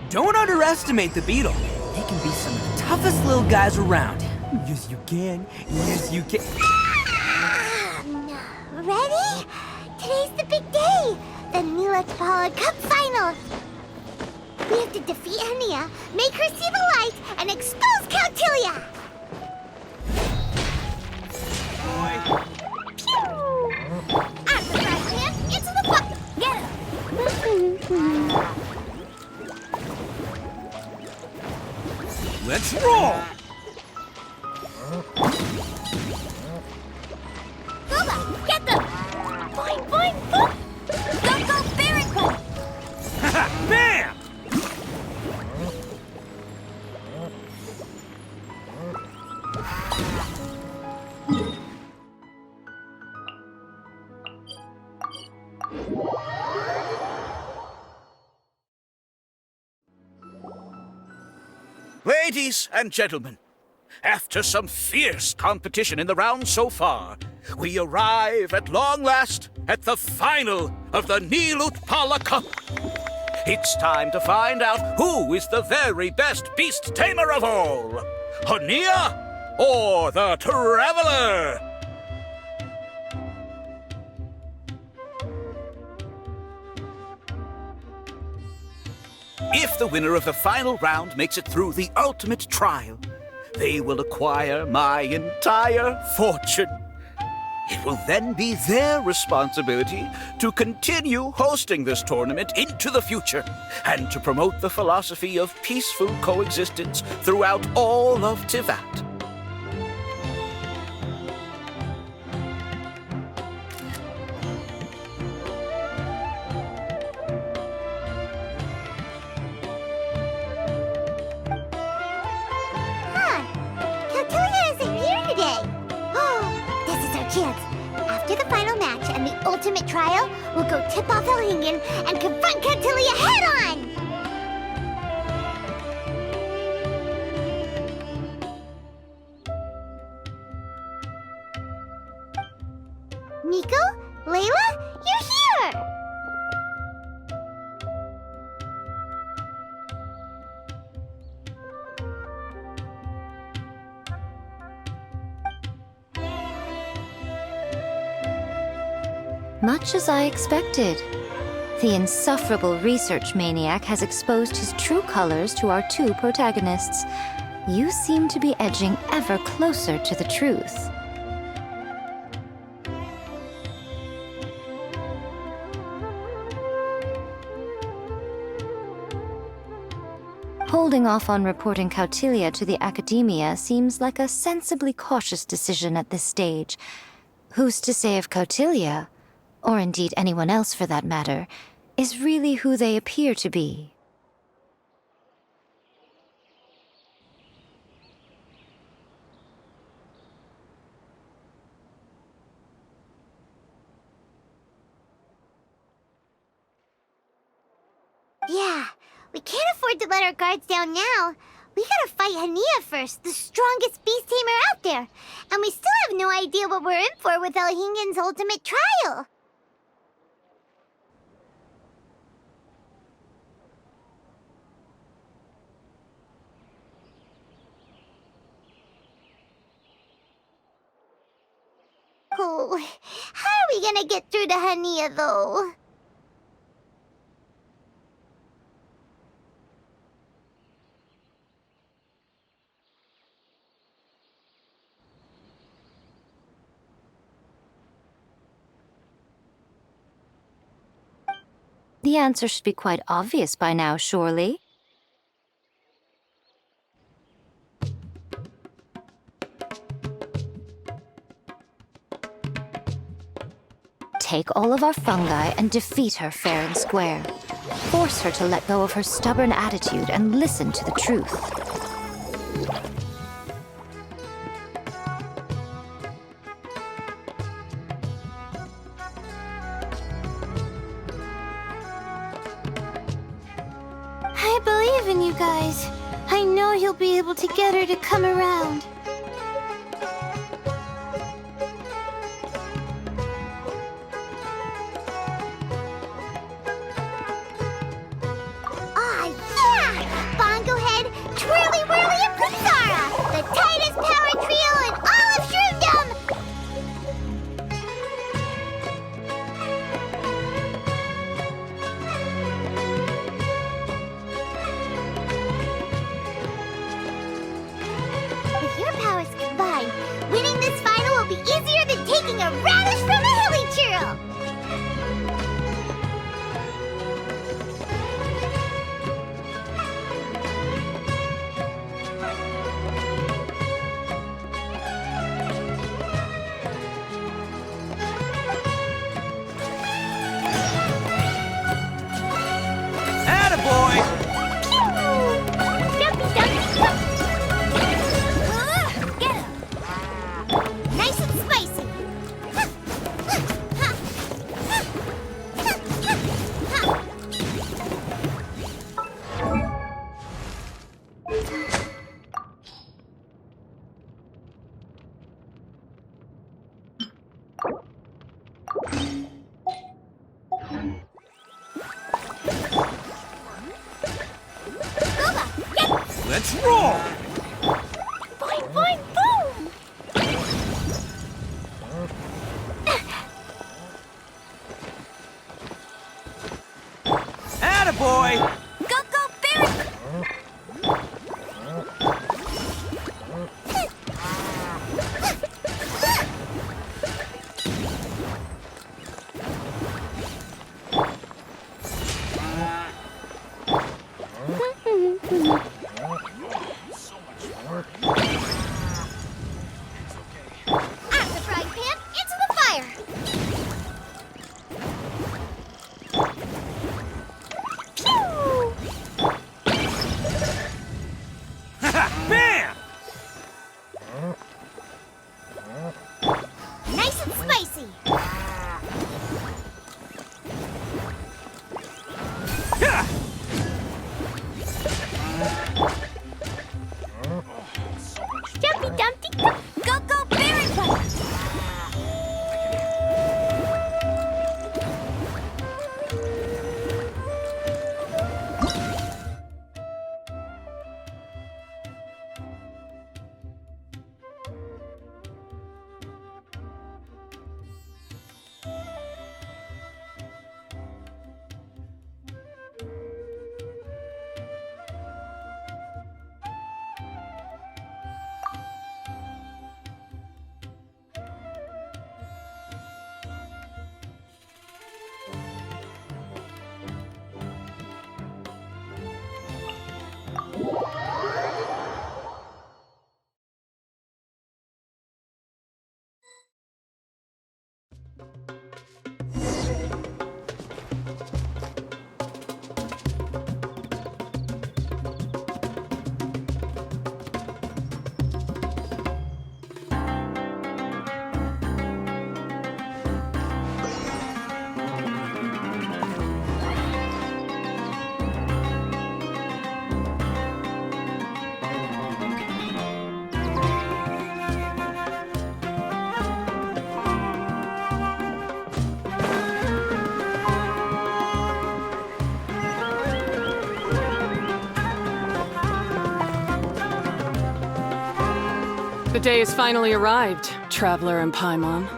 Don't underestimate the beetle. He can be some of the toughest little guys around. Yes, you can. Yes, you can. Ready? Today's the big day! The Neelix Pollard Cup Final! We have to defeat Hania, make her see the light, and expose Countilia! Pew! I'm the trash man! Into the bucket! Get him! Let's roll! Booba, get them! Boing, boing, boing! Go, Barracuda! Haha, bam! Ladies and gentlemen, after some fierce competition in the round so far, we arrive at long last at the final of the Neelutpala Cup. It's time to find out who is the very best beast tamer of all, Hania or the Traveler. If the winner of the final round makes it through the ultimate trial, they will acquire my entire fortune. It will then be their responsibility to continue hosting this tournament into the future and to promote the philosophy of peaceful coexistence throughout all of Tivat. After the final match and the ultimate trial, we'll go tip off Elhingen and confront Countilia head-on! Nico? Layla? You're here! Much as I expected. The insufferable research maniac has exposed his true colors to our two protagonists. You seem to be edging ever closer to the truth. Holding off on reporting Countilia to the Academia seems like a sensibly cautious decision at this stage. Who's to say if Countilia, or indeed anyone else for that matter, is really who they appear to be? Yeah, we can't afford to let our guards down now. We gotta fight Hania first, the strongest beast tamer out there. And we still have no idea what we're in for with Elhingen's ultimate trial. Oh, how are we gonna get through to Hania, though? The answer should be quite obvious by now, surely. Take all of our fungi and defeat her fair and square. Force her to let go of her stubborn attitude and listen to the truth. I believe in you guys. I know you'll be able to get her to come around. Ah, yeah! Let's roll! Boing, boing, boom! Attaboy! Go, go, Barry! Out of the frying pan, into the fire! Pew! Bam! Nice and spicy! Yeah! Jumpy Dumpty, go, go, Barry! The day has finally arrived, Traveler and Paimon.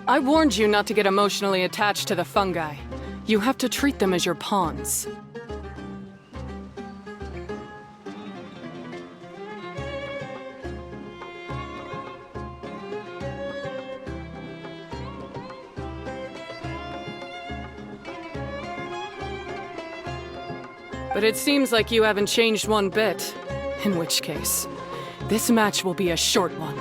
I warned you not to get emotionally attached to the fungi. You have to treat them as your pawns. But it seems like you haven't changed one bit. In which case, this match will be a short one.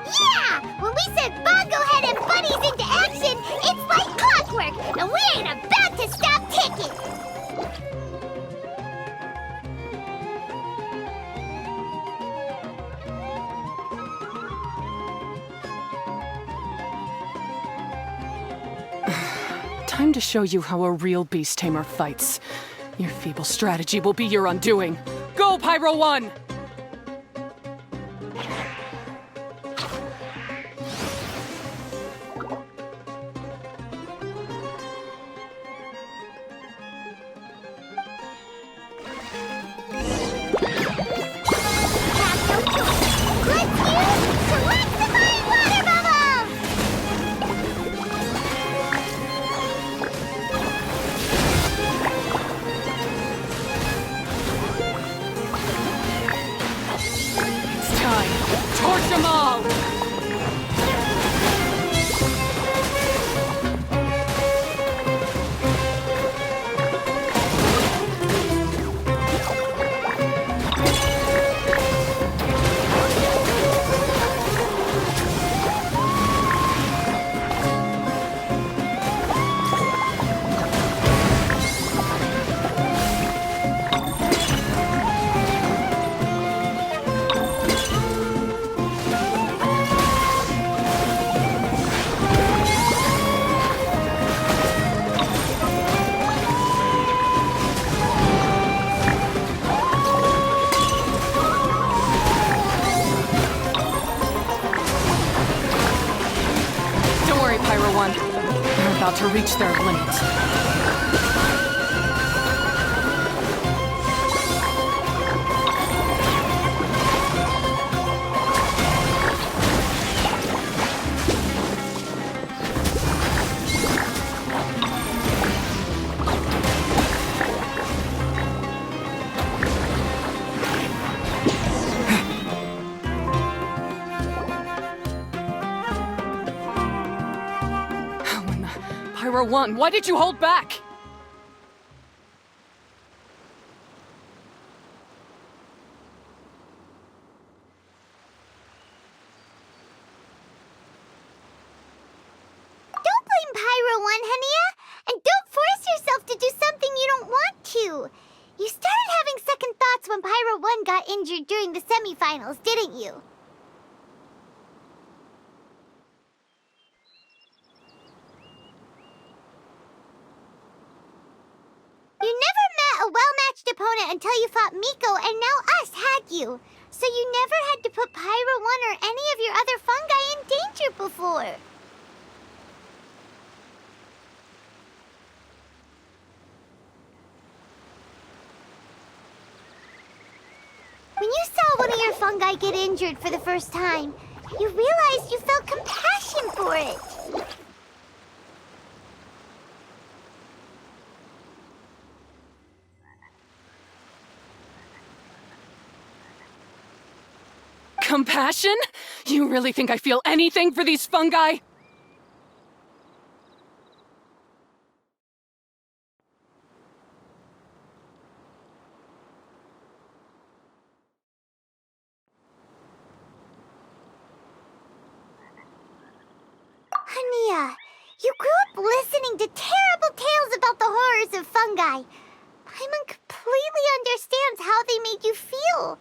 Yeah! When we send Bongo Head and Bunnies into action, it's like clockwork, and we ain't about to stop ticking! Time to show you how a real beast tamer fights. Your feeble strategy will be your undoing. Go, Pyro 1! Let's use Selectifying Water Bubbles! to reach their limit. Pyro 1, why did you hold back? Don't blame Pyro 1, Hania! And don't force yourself to do something you don't want to! You started having second thoughts when Pyro 1 got injured during the semifinals, didn't you? You never met a well-matched opponent until you fought Miko, and now us, had you? So you never had to put Pyro 1 or any of your other fungi in danger before. When you saw one of your fungi get injured for the first time, you realized you felt compassion for it. Compassion? You really think I feel anything for these fungi? Hania, you grew up listening to terrible tales about the horrors of fungi. Paimon completely understands how they made you feel.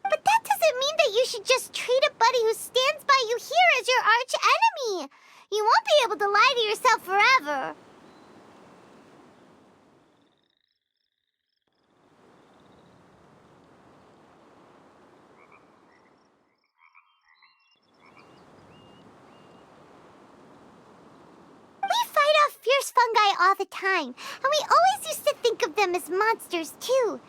But that doesn't mean that you should just treat a buddy who stands by you here as your arch enemy. You won't be able to lie to yourself forever. We fight off fierce fungi all the time, and we always used to think of them as monsters too.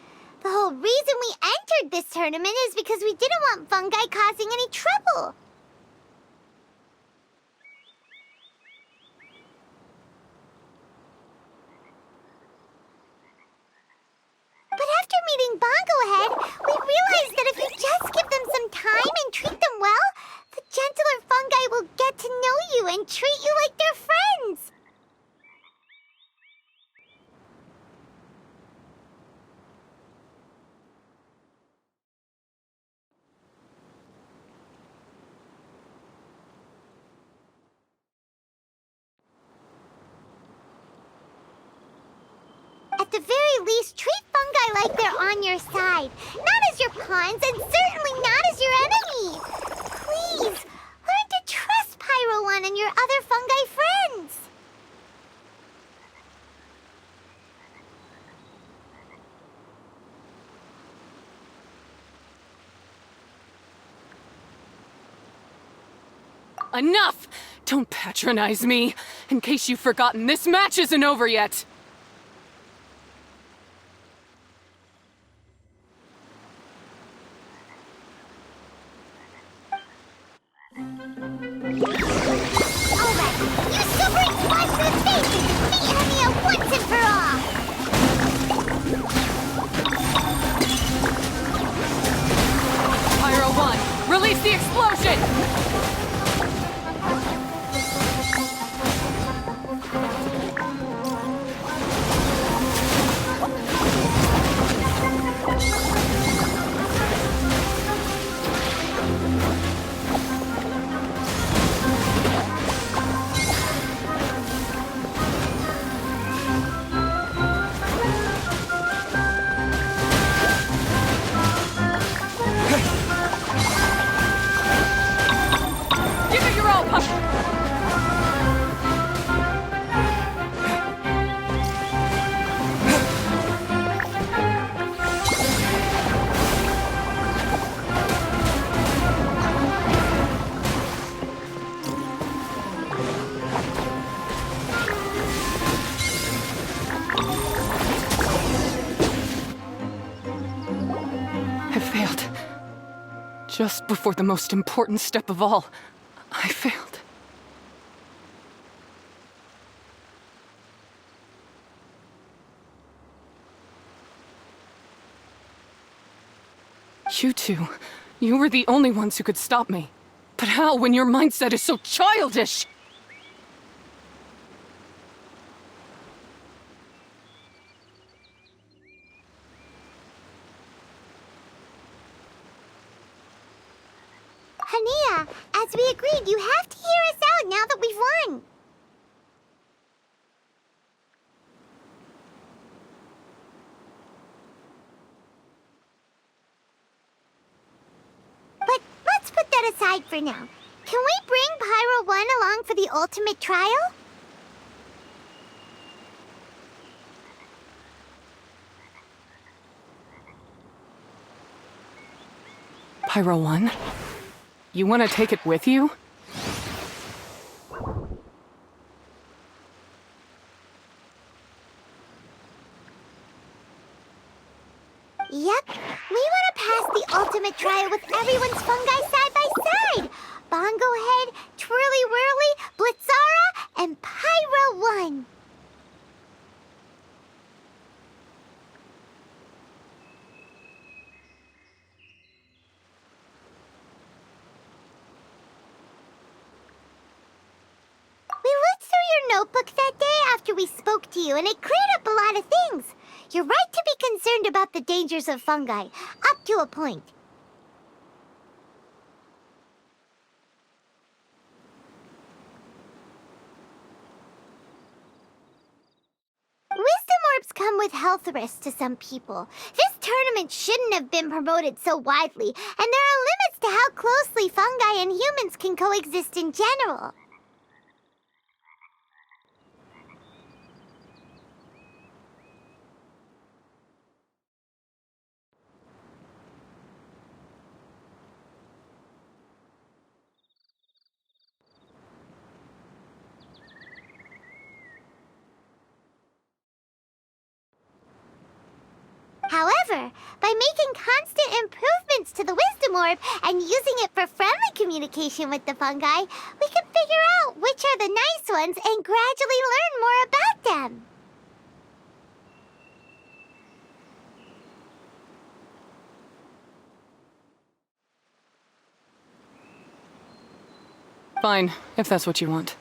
The whole reason we entered this tournament is because we didn't want fungi causing any trouble. But after meeting Bongo Head, we realized that if you just give them some time and treat them well, the gentler fungi will get to know you and treat you like their friends. At the very least, treat fungi like they're on your side. Not as your pawns, and certainly not as your enemy. Please, learn to trust Pyro 1 and your other fungi friends. Enough! Don't patronize me. In case you've forgotten, this match isn't over yet. Alright, you super explosive face! Meet Hania once and for all! Pyro 1, release the explosion! Give it your all, pup! Just before the most important step of all, I failed. You two, you were the only ones who could stop me. But how when your mindset is so childish? Hania, as we agreed, you have to hear us out now that we've won. But let's put that aside for now. Can we bring Pyro 1 along for the ultimate trial? Pyro 1? You want to take it with you? Yep, we want to pass the ultimate trial with everyone's fungi side by side. Bongo Head, Twirly Whirly, Blitzara, and Pyro 1. We looked through your notebook that day after we spoke to you, and it cleared up a lot of things. You're right to be concerned about the dangers of fungi, up to a point. Wisdom orbs come with health risks to some people. This tournament shouldn't have been promoted so widely, and there are limits to how closely fungi and humans can coexist in general. However, by making constant improvements to the Wisdom Orb and using it for friendly communication with the fungi, we can figure out which are the nice ones and gradually learn more about them. Fine, if that's what you want.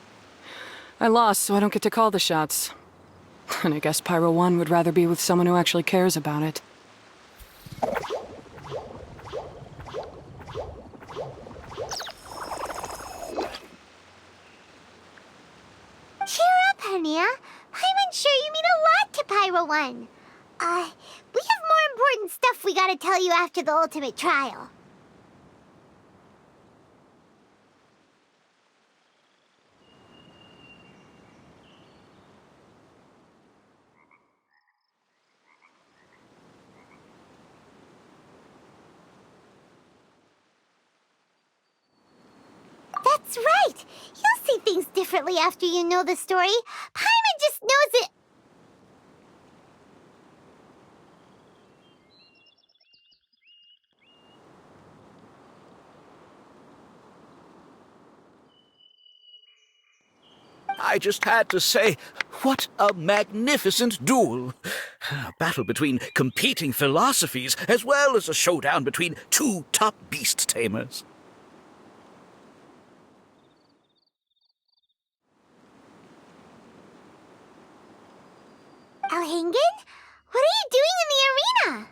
I lost, so I don't get to call the shots. And I guess Pyro 1 would rather be with someone who actually cares about it. Cheer up, Hania. I'm sure you mean a lot to Pyro 1. We have more important stuff we gotta tell you after the ultimate trial. That's right! You'll see things differently after you know the story. Paimon just knows it. I just had to say, what a magnificent duel! A battle between competing philosophies, as well as a showdown between two top beast tamers. Alhingen? What are you doing in the arena?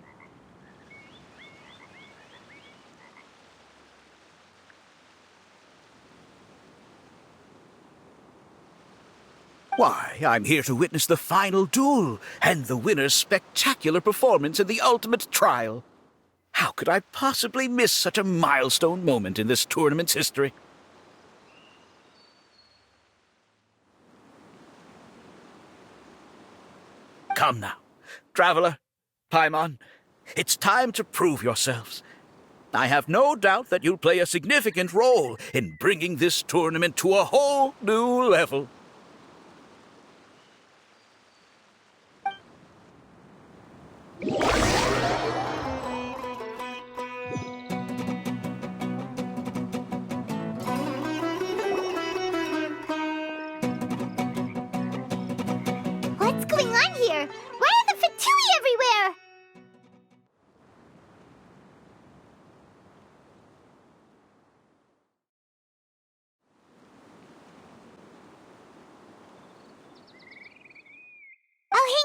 Why, I'm here to witness the final duel and the winner's spectacular performance in the ultimate trial. How could I possibly miss such a milestone moment in this tournament's history? Come now, Traveler, Paimon, it's time to prove yourselves. I have no doubt that you'll play a significant role in bringing this tournament to a whole new level.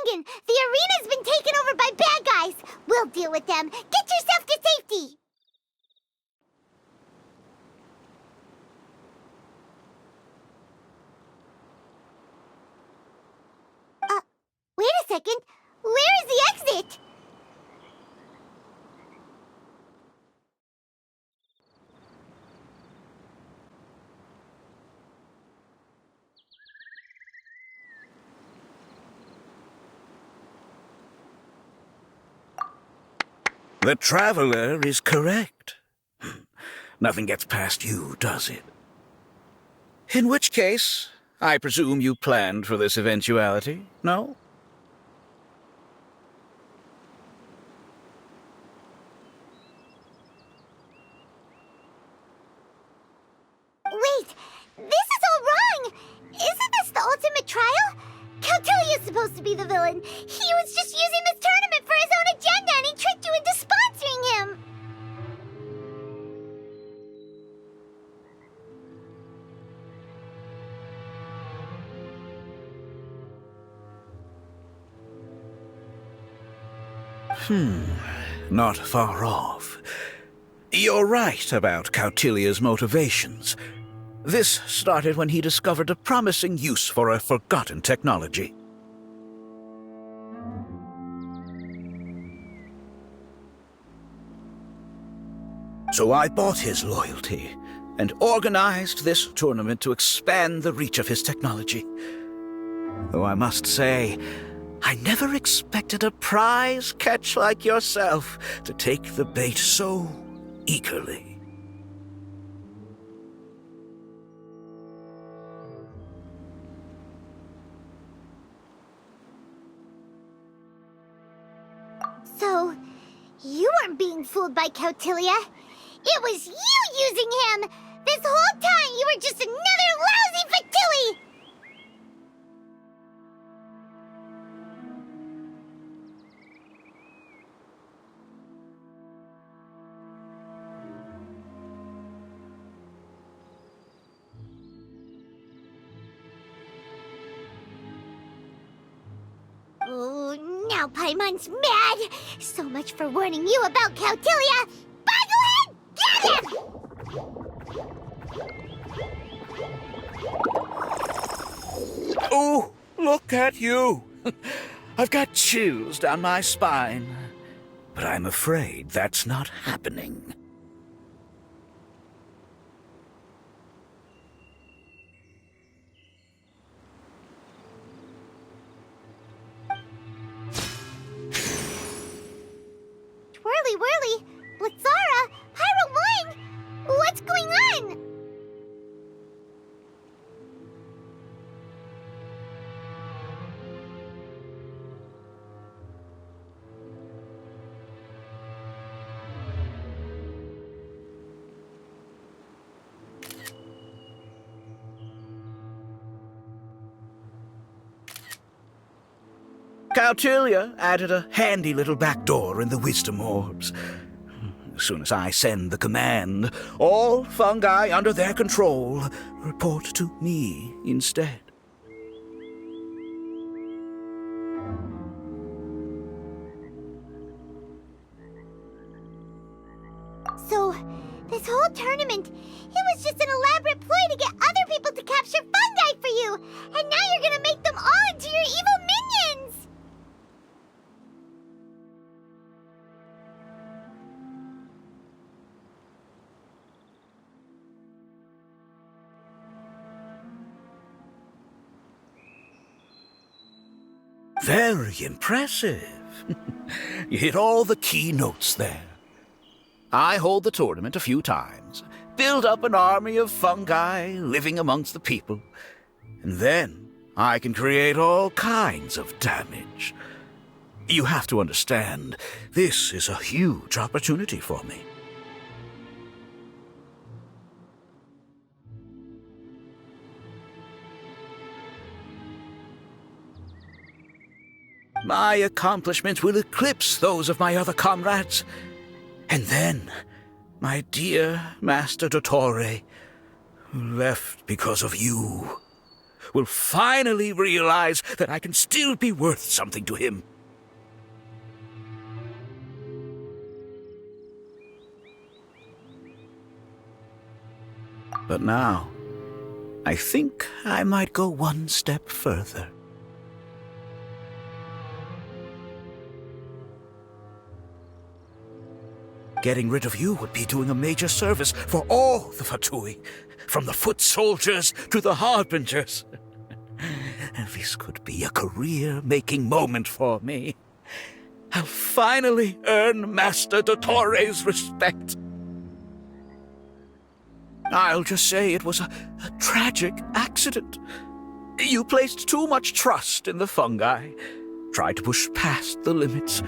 Dragon! The arena's been taken over by bad guys! We'll deal with them. Get yourself to safety! Wait a second. Where is the exit? The Traveler is correct. Nothing gets past you, does it? In which case, I presume you planned for this eventuality, no? Wait, this is all wrong! Isn't this the ultimate trial? Cautilia's supposed to be the villain. He was just using this tournament for his own agenda and he tricked you into sponsoring him! Not far off. You're right about Cautilia's motivations. This started when he discovered a promising use for a forgotten technology. So I bought his loyalty and organized this tournament to expand the reach of his technology. Though I must say, I never expected a prize catch like yourself to take the bait so eagerly. So, you weren't being fooled by Cautilia. It was you using him! This whole time you were just another lousy Factili! Oh, now Paimon's mad! So much for warning you about Cautilia! Boglehead, get him! Oh, look at you! I've got chills down my spine. But I'm afraid that's not happening. Twirly whirly! Blitzara! Pyro Wing! What's going on? Cautilia added a handy little back door in the wisdom orbs. As soon as I send the command, all fungi under their control report to me instead. So, this whole tournament, it was just an elaborate ploy to get other people to capture fungi for you! And now you're gonna make them all into your evil minions! Very impressive. You hit all the key notes there. I hold the tournament a few times, build up an army of fungi living amongst the people, and then I can create all kinds of damage. You have to understand, this is a huge opportunity for me. My accomplishments will eclipse those of my other comrades. And then, my dear Master Dottore, who left because of you, will finally realize that I can still be worth something to him. But now, I think I might go one step further. Getting rid of you would be doing a major service for all the Fatui, from the foot soldiers to the harbingers. This could be a career-making moment for me. I'll finally earn Master Dottore's respect. I'll just say it was a tragic accident. You placed too much trust in the fungi, tried to push past the limits,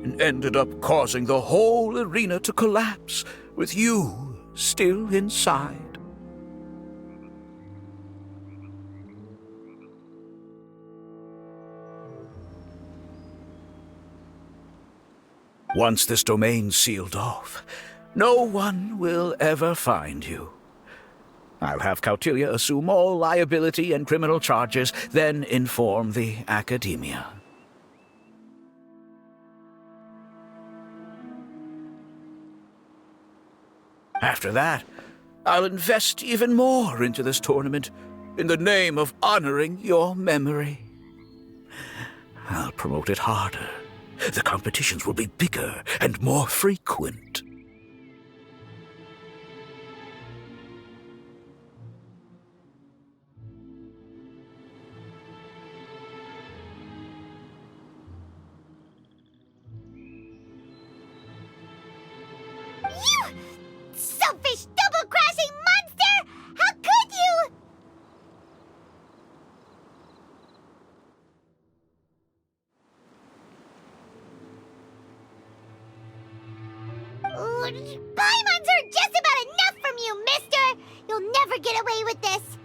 and ended up causing the whole arena to collapse, with you still inside. Once this domain's sealed off, no one will ever find you. I'll have Cautilia assume all liability and criminal charges, then inform the Academia. After that, I'll invest even more into this tournament, in the name of honoring your memory. I'll promote it harder. The competitions will be bigger and more frequent. You selfish, double-crossing monster! How could you? Paimons are just about enough from you, mister! You'll never get away with this!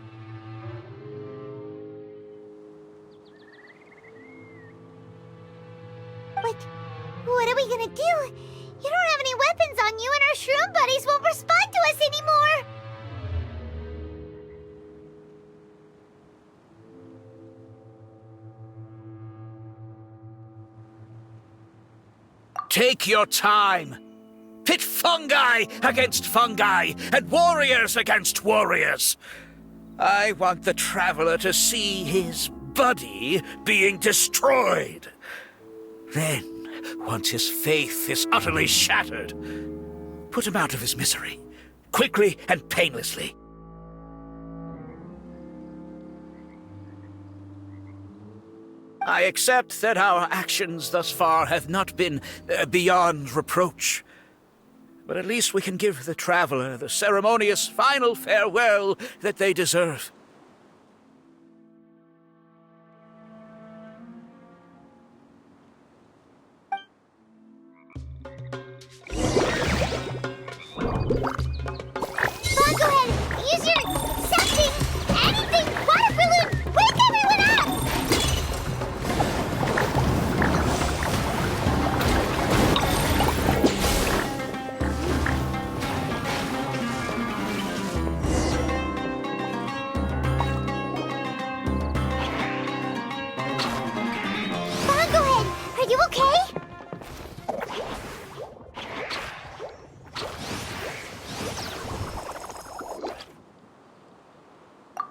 What are we gonna do? You don't have any weapons on you, and our shroom buddies won't respond to us anymore! Take your time. Pit fungi against fungi, and warriors against warriors. I want the Traveler to see his buddy being destroyed. Then, once his faith is utterly shattered, put him out of his misery, quickly and painlessly. I accept that our actions thus far have not been beyond reproach. But at least we can give the Traveler the ceremonious final farewell that they deserve. Go ahead, use your something, anything, water balloon, wake everyone up! Bongohead, are you okay?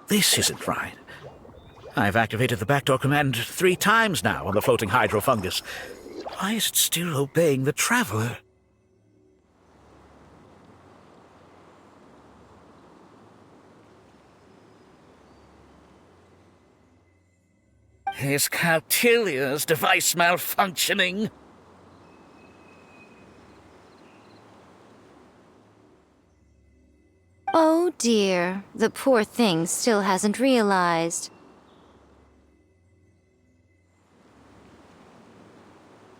This isn't right. I've activated the backdoor command 3 times now on the floating hydrofungus. Why is it still obeying the Traveler? Is Cautilia's device malfunctioning? Oh dear, the poor thing still hasn't realized.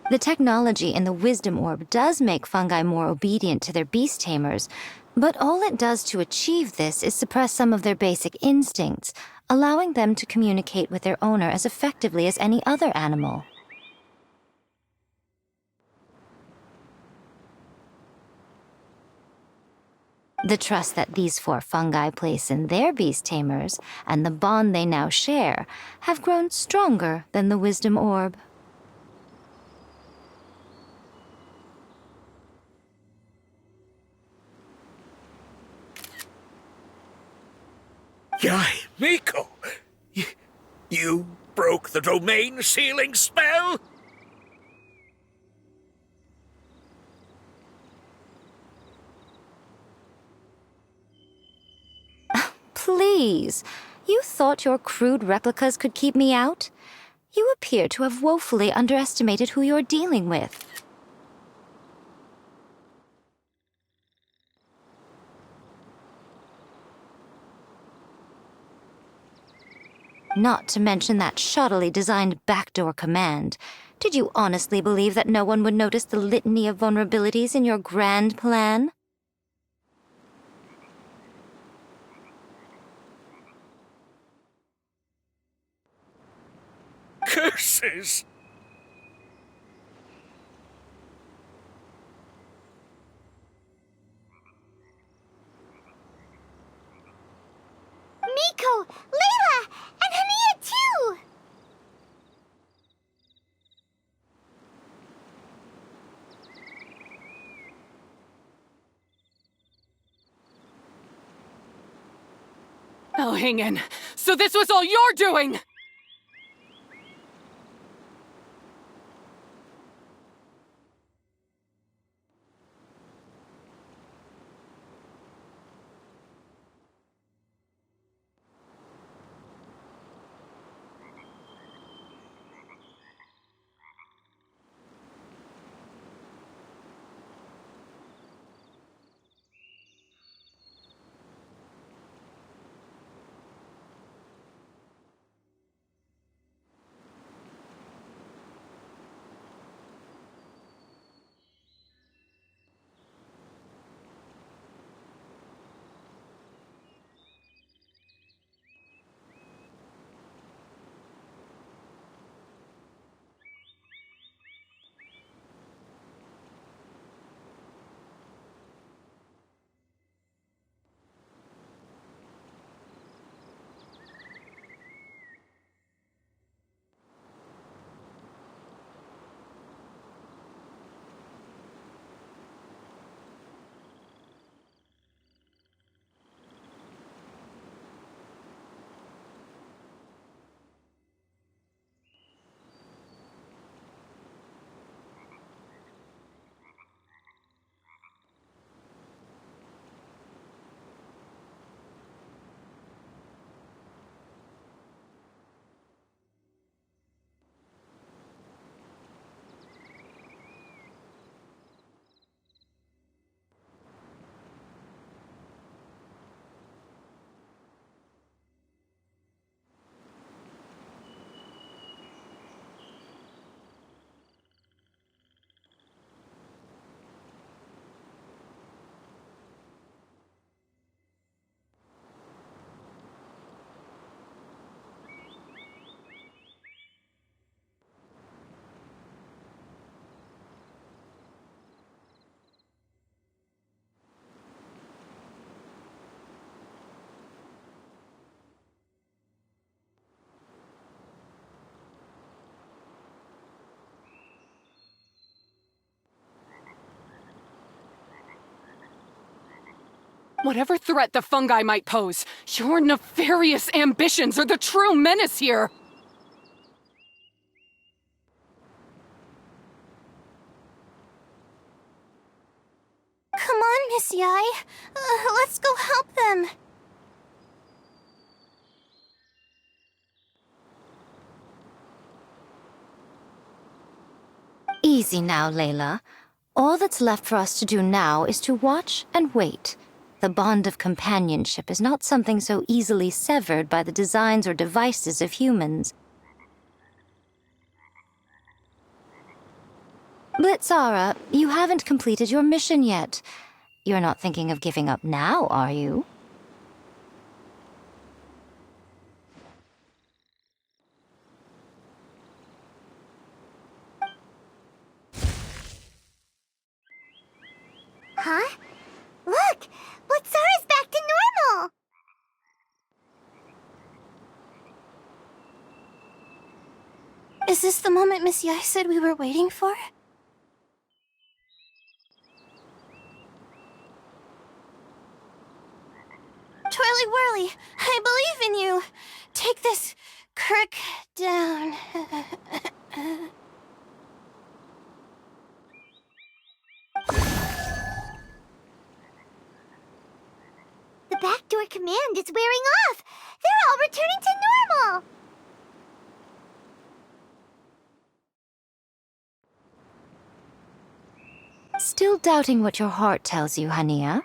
The technology in the Wisdom Orb does make fungi more obedient to their beast tamers, but all it does to achieve this is suppress some of their basic instincts, allowing them to communicate with their owner as effectively as any other animal. The trust that these four fungi place in their beast tamers and the bond they now share have grown stronger than the wisdom orb. Yai, Miko! You broke the domain sealing spell? Please, you thought your crude replicas could keep me out? You appear to have woefully underestimated who you're dealing with. Not to mention that shoddily designed backdoor command. Did you honestly believe that no one would notice the litany of vulnerabilities in your grand plan? Curses! Miko, Layla, and Hania too! Elhingen, so this was all you're doing! Whatever threat the fungi might pose, your nefarious ambitions are the true menace here! Come on, Miss Yai. Let's go help them. Easy now, Layla. All that's left for us to do now is to watch and wait. The bond of companionship is not something so easily severed by the designs or devices of humans. Blitzara, you haven't completed your mission yet. You're not thinking of giving up now, are you? Huh? Look! Blitzara Is this the moment Miss Yai said we were waiting for? Twirly Whirly, I believe in you. Take this crook down. The backdoor command is wearing off. They're all returning to normal. Still doubting what your heart tells you, Hania?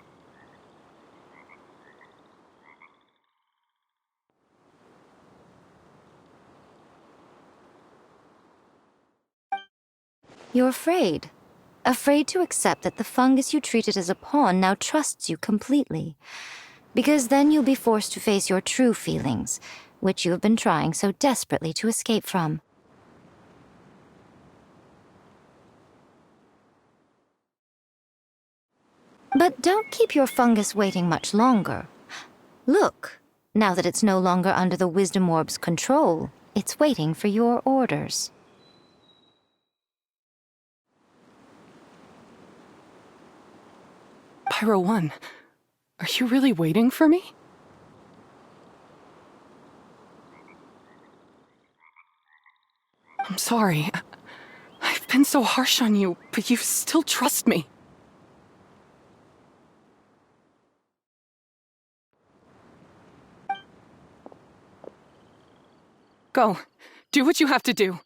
You're afraid. Afraid to accept that the fungus you treated as a pawn now trusts you completely. Because then you'll be forced to face your true feelings, which you have been trying so desperately to escape from. But don't keep your fungus waiting much longer. Look, now that it's no longer under the Wisdom Orb's control, it's waiting for your orders. Pyro 1, are you really waiting for me? I'm sorry. I've been so harsh on you, but you still trust me. Go. Do what you have to do.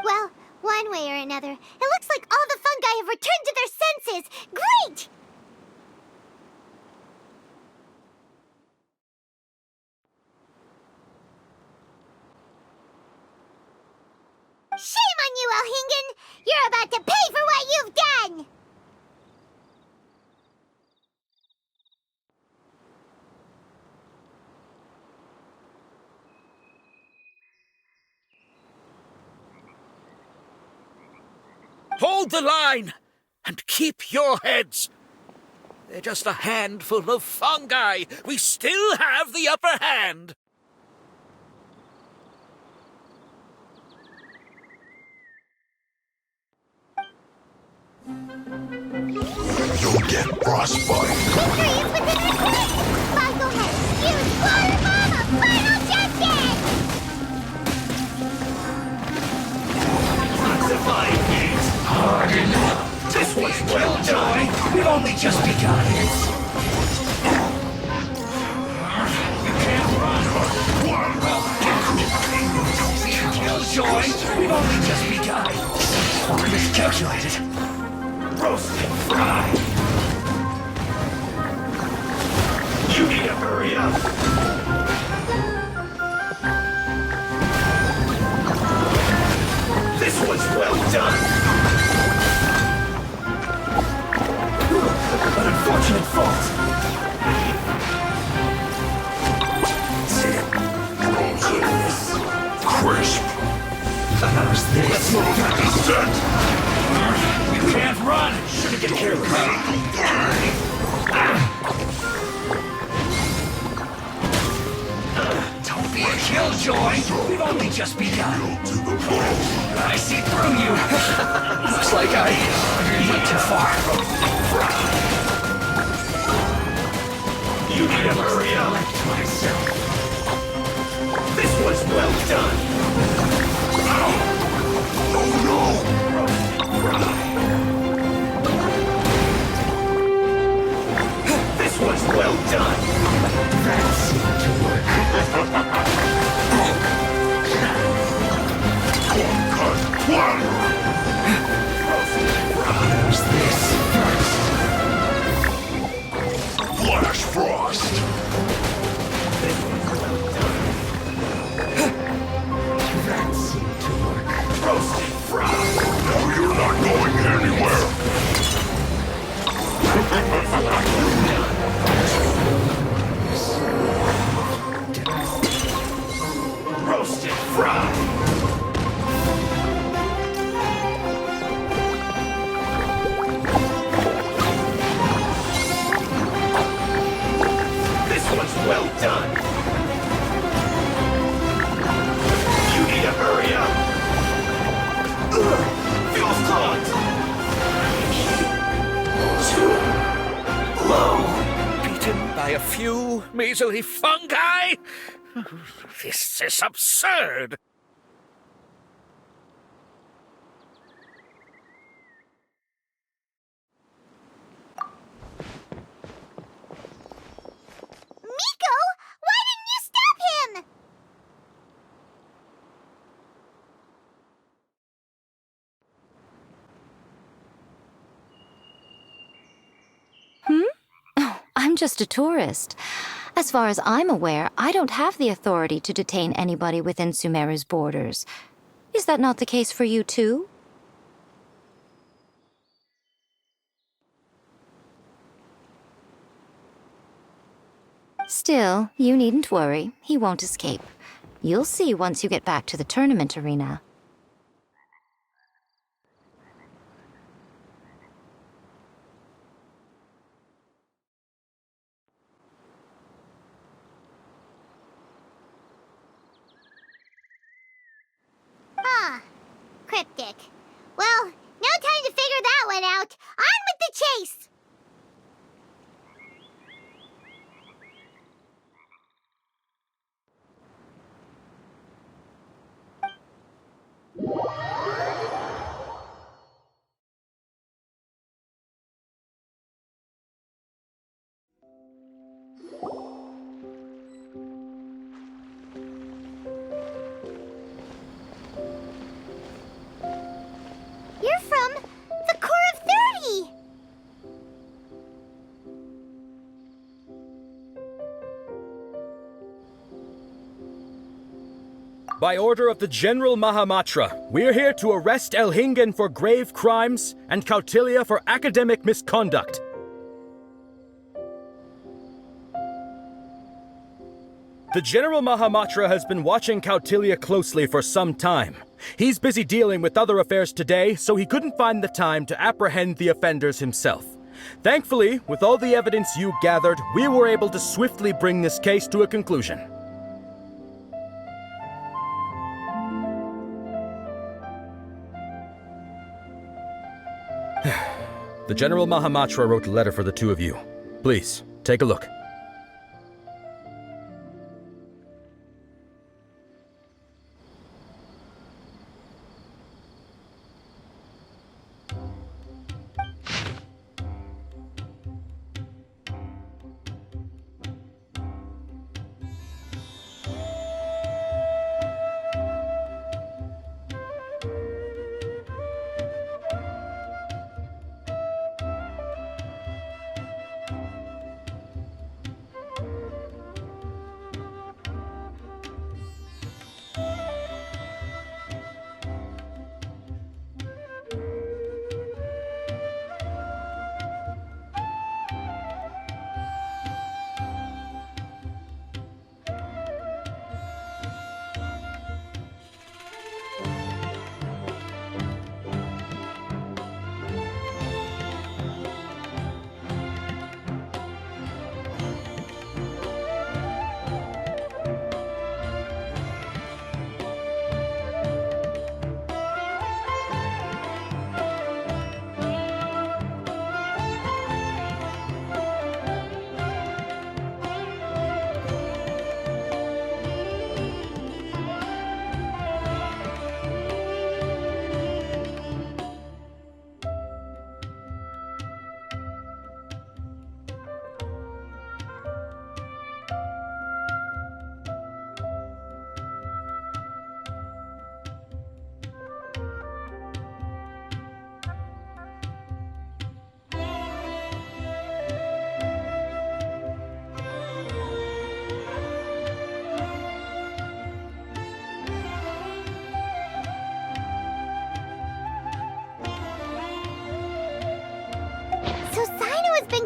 Well, one way or another, it looks like all the fungi have returned to their senses. Great! Shame on you, Elhingen! You're about to pay for what you've done! Hold the line and keep your heads. They're just a handful of fungi. We still have the upper hand. You'll get frostbite. Victory is within our grip! Bongo has used Water Mama! Final justice! Toxifying means hard enough. This was well done. We've only just begun. You can't run. Killjoy, we've only just begun. Miscalculated. Roasted fried. You need to hurry up. This was well done. An unfortunate fault. Frozen. Crisp. How's this? Let's move. Set. You can't run. Should've get careless. Don't be a killjoy. We've only just begun. To the bone. I see through you. Looks like I went too far. You need to hurry up. Myself. This was well done. Oh no. This was well done. That seemed to work. Cut. One. Who's this first? Flash frost. This was well done. of gods! Beaten by a few measly fungi? This is absurd! Miko, why didn't you stop him? I'm just a tourist. As far as I'm aware, I don't have the authority to detain anybody within Sumeru's borders. Is that not the case for you, too? Still, you needn't worry. He won't escape. You'll see once you get back to the tournament arena. Huh. Cryptic. Well, no time to figure that one out. On with the chase! You're from the Core of 30! By order of the General Mahamatra, we're here to arrest Elhingen for grave crimes and Kautilya for academic misconduct. The General Mahamatra has been watching Kautilya closely for some time. He's busy dealing with other affairs today, so he couldn't find the time to apprehend the offenders himself. Thankfully, with all the evidence you gathered, we were able to swiftly bring this case to a conclusion. The General Mahamatra wrote a letter for the two of you. Please, take a look.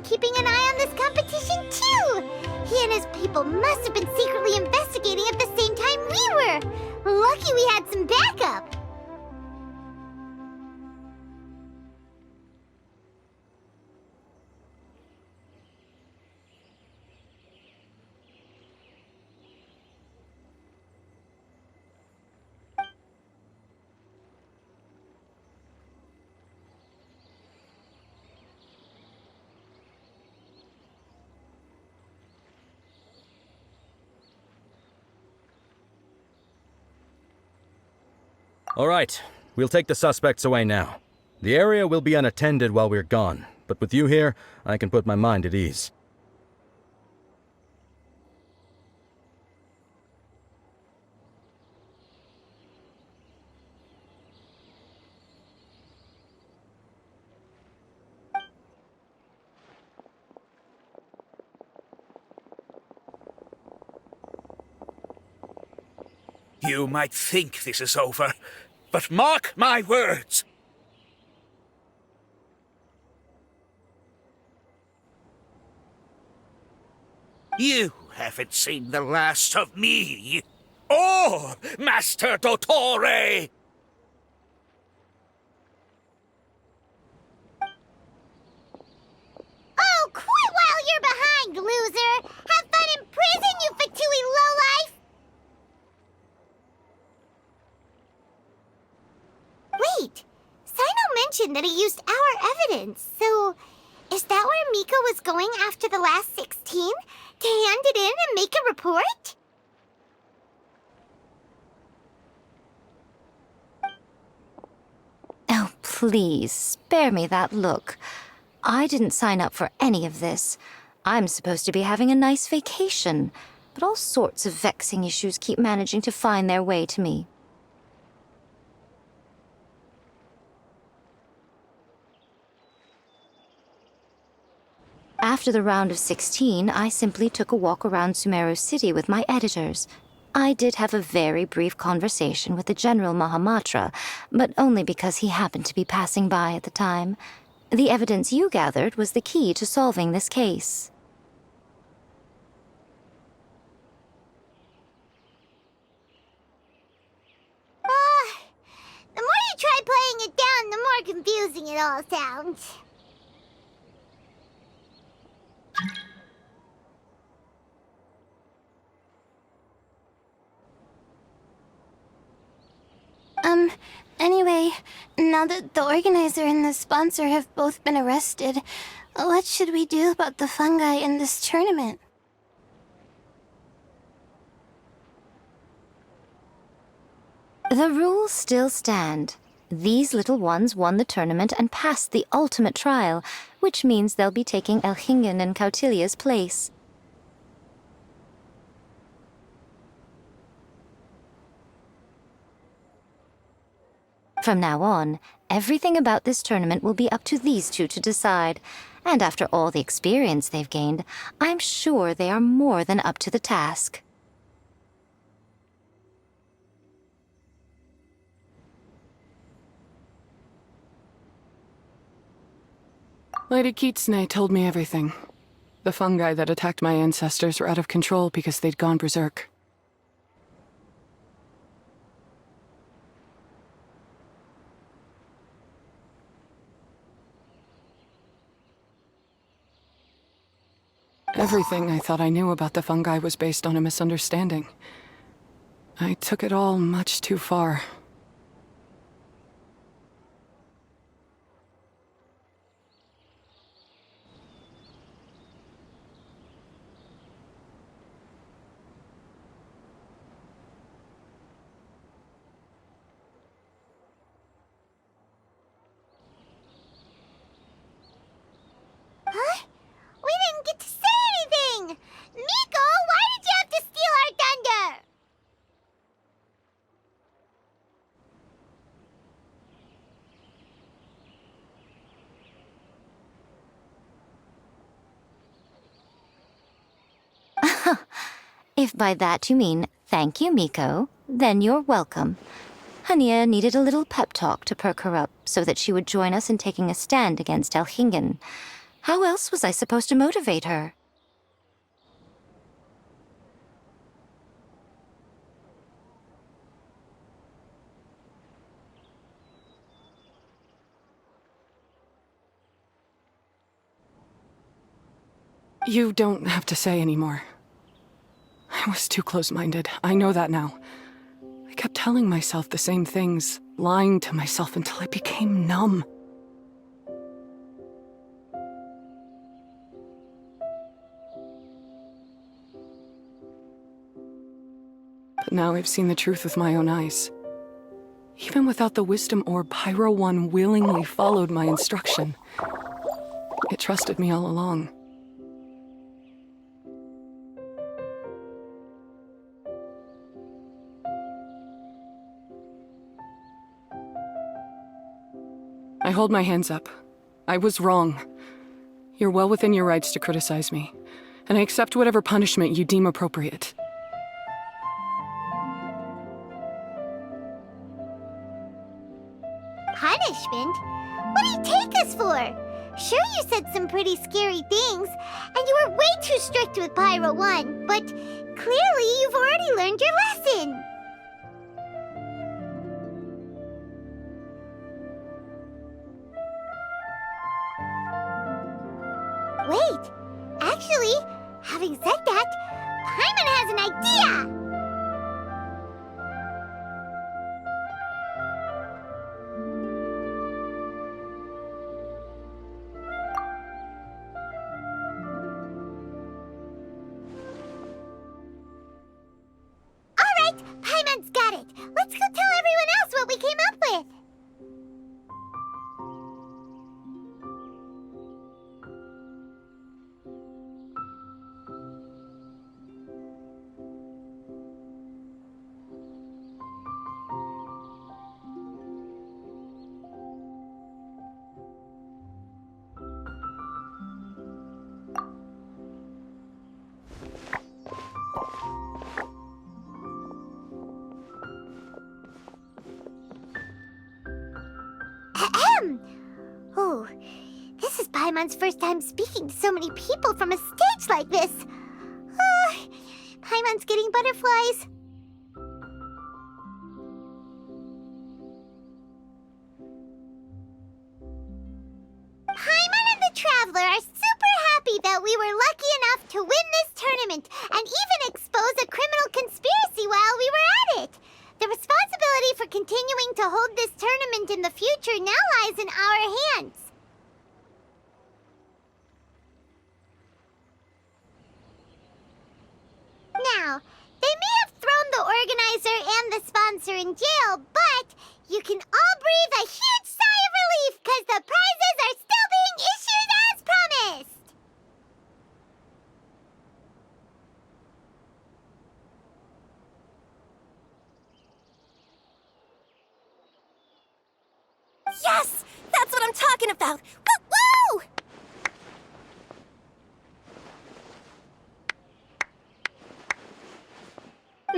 Keeping an eye on this competition, too! He and his people must have been secretly investigating at the same time we were! Lucky we had some backup! All right, we'll take the suspects away now. The area will be unattended while we're gone, but with you here, I can put my mind at ease. You might think this is over, but mark my words. You haven't seen the last of me, or Master Dottore! Oh, quit while you're behind, loser! Have fun in prison, you fatui lowlife! Wait, Sino mentioned that he used our evidence, so is that where Miko was going after the last 16? To hand it in and make a report? Oh, please, spare me that look. I didn't sign up for any of this. I'm supposed to be having a nice vacation, but all sorts of vexing issues keep managing to find their way to me. After the round of 16, I simply took a walk around Sumeru City with my editors. I did have a very brief conversation with the General Mahamatra, but only because he happened to be passing by at the time. The evidence you gathered was the key to solving this case. The more you try playing it down, the more confusing it all sounds. Anyway, now that the organizer and the sponsor have both been arrested, what should we do about the fungi in this tournament? The rules still stand. These little ones won the tournament and passed the ultimate trial, which means they'll be taking Elhingen and Cautilia's place. From now on, everything about this tournament will be up to these two to decide. And after all the experience they've gained, I'm sure they are more than up to the task. Lady Kitsune told me everything. The fungi that attacked my ancestors were out of control because they'd gone berserk. Everything I thought I knew about the fungi was based on a misunderstanding. I took it all much too far. Huh? We didn't get to say anything! Miko, why did you have to steal our thunder? If by that you mean thank you, Miko, then you're welcome. Hania needed a little pep talk to perk her up so that she would join us in taking a stand against Elhingen. How else was I supposed to motivate her? You don't have to say anymore. I was too close-minded. I know that now. I kept telling myself the same things, lying to myself until I became numb. But now I've seen the truth with my own eyes. Even without the wisdom orb, Pyro 1 willingly followed my instruction. It trusted me all along. I hold my hands up. I was wrong. You're well within your rights to criticize me, and I accept whatever punishment you deem appropriate. Punishment? What do you take us for? Sure, you said some pretty scary things, and you were way too strict with Pyro 1, but clearly you've already learned your lesson. Wait, actually, having said that, Paimon has an idea! Alright, Paimon's got it. Let's go tell everyone else what we came up with. Ahem. Oh, this is Paimon's first time speaking to so many people from a stage like this. Paimon's getting butterflies. Paimon and the Traveler are super happy that we were lucky enough to win this tournament and even expose a criminal conspiracy while we were at it. The responsibility for continuing to hold this tournament in the future now lies in our hands. Now, they may have thrown the organizer and the sponsor in jail, but you can all breathe a huge sigh of relief because the prizes are still being issued as promised. Yes! That's what I'm talking about! Woo-woo!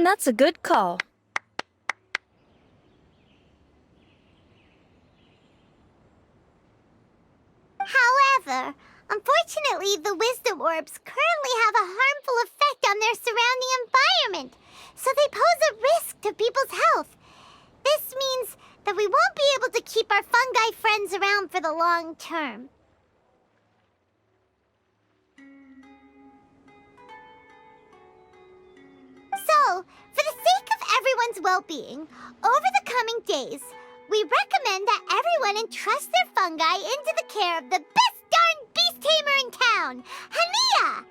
That's a good call. However, unfortunately, the wisdom orbs currently have a harmful effect on their surrounding environment, so they pose a risk to people's health. This means that we won't be able to keep our fungi friends around for the long term. So, for the sake of everyone's well-being, over the coming days, we recommend that everyone entrust their fungi into the care of the best darn beast tamer in town, Hania!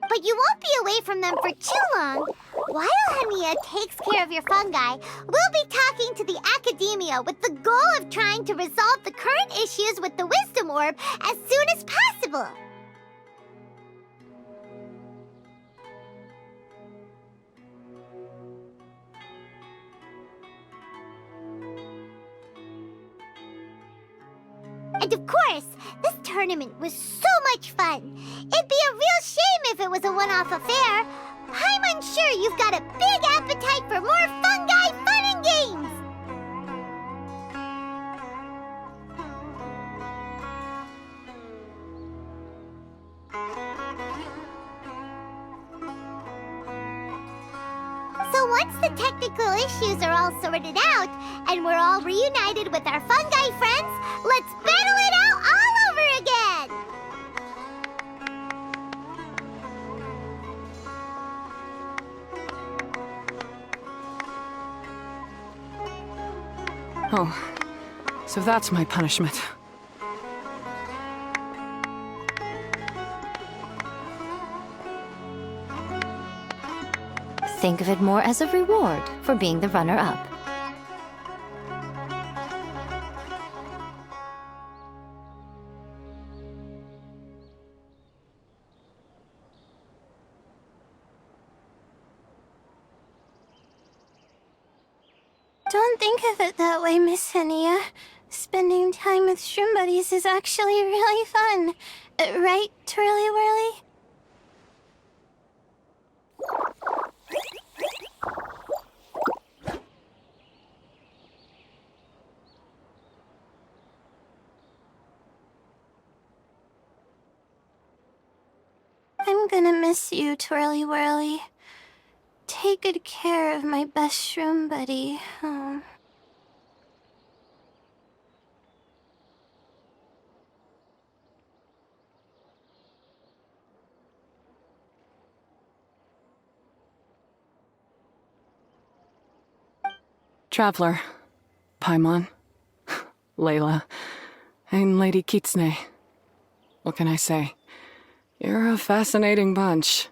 But you won't be away from them for too long. While Hania takes care of your fungi, we'll be talking to the academia with the goal of trying to resolve the current issues with the wisdom orb as soon as possible. And of course, this tournament was so much fun. It'd be a real shame if it was a one-off affair. I'm unsure you've got a big appetite for more fungi fun and games. So once the technical issues are all sorted out, and we're all reunited with our fungi friends, let's battle it out all over again! Oh, so that's my punishment. think of it more as a reward for being the runner-up. Don't think of it that way, Miss Hania. Spending time with shroom buddies is actually really fun. Right, Twirly Whirly? I'm gonna miss you, Twirly Whirly. Take good care of my best shroom buddy. Oh. Traveler, Paimon, Layla, and Lady Kitsune. What can I say? You're a fascinating bunch.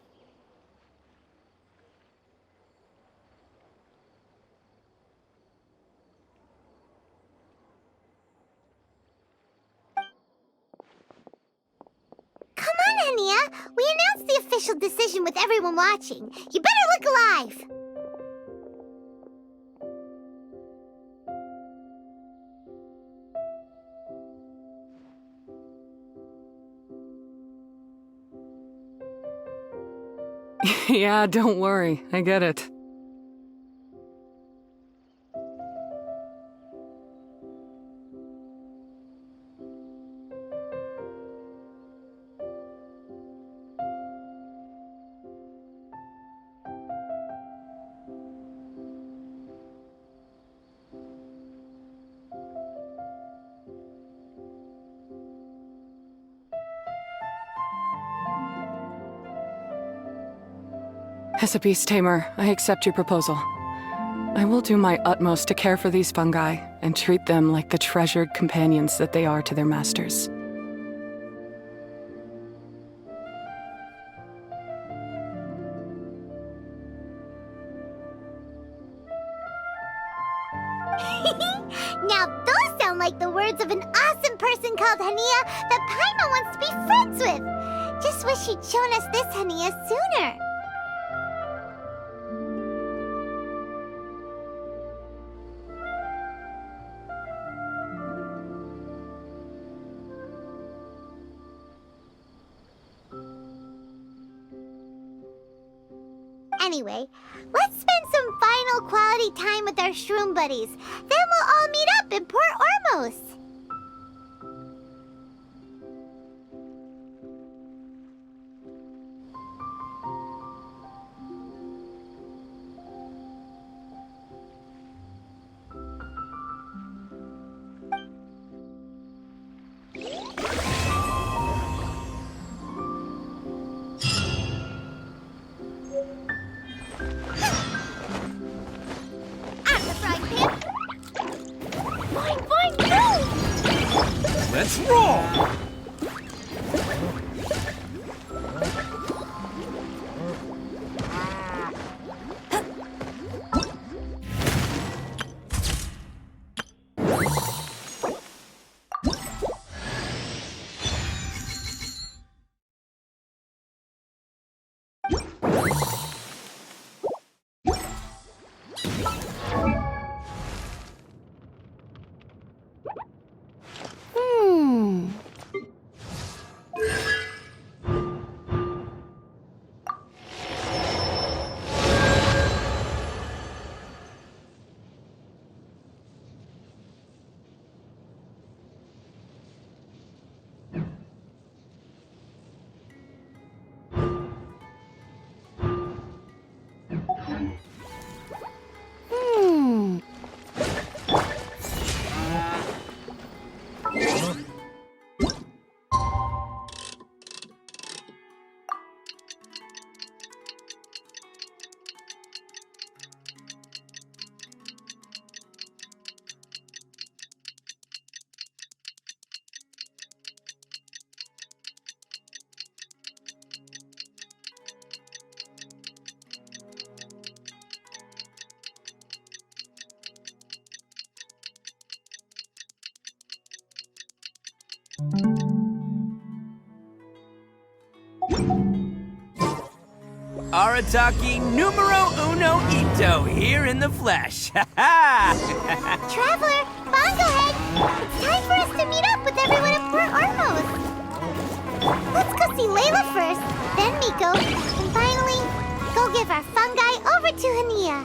Come on, Hania. We announced the official decision with everyone watching. You better look alive. Yeah, don't worry. I get it. As a beast tamer, I accept your proposal. I will do my utmost to care for these fungi and treat them like the treasured companions that they are to their masters. Now those sound like the words of an awesome person called Hania that Paimon wants to be friends with. Just wish you'd shown us this Hania sooner. Anyway, let's spend some final quality time with our shroom buddies. Then we'll all meet up in Port Ormos. I'm the frying pan. Boing, boing, move! Let's roll! Arataki numero uno ito here in the flesh. Ha ha! Traveler, Bongohead, it's time for us to meet up with everyone in Port Ormos. Let's go see Layla first, then Miko, and finally, go give our fungi over to Hania.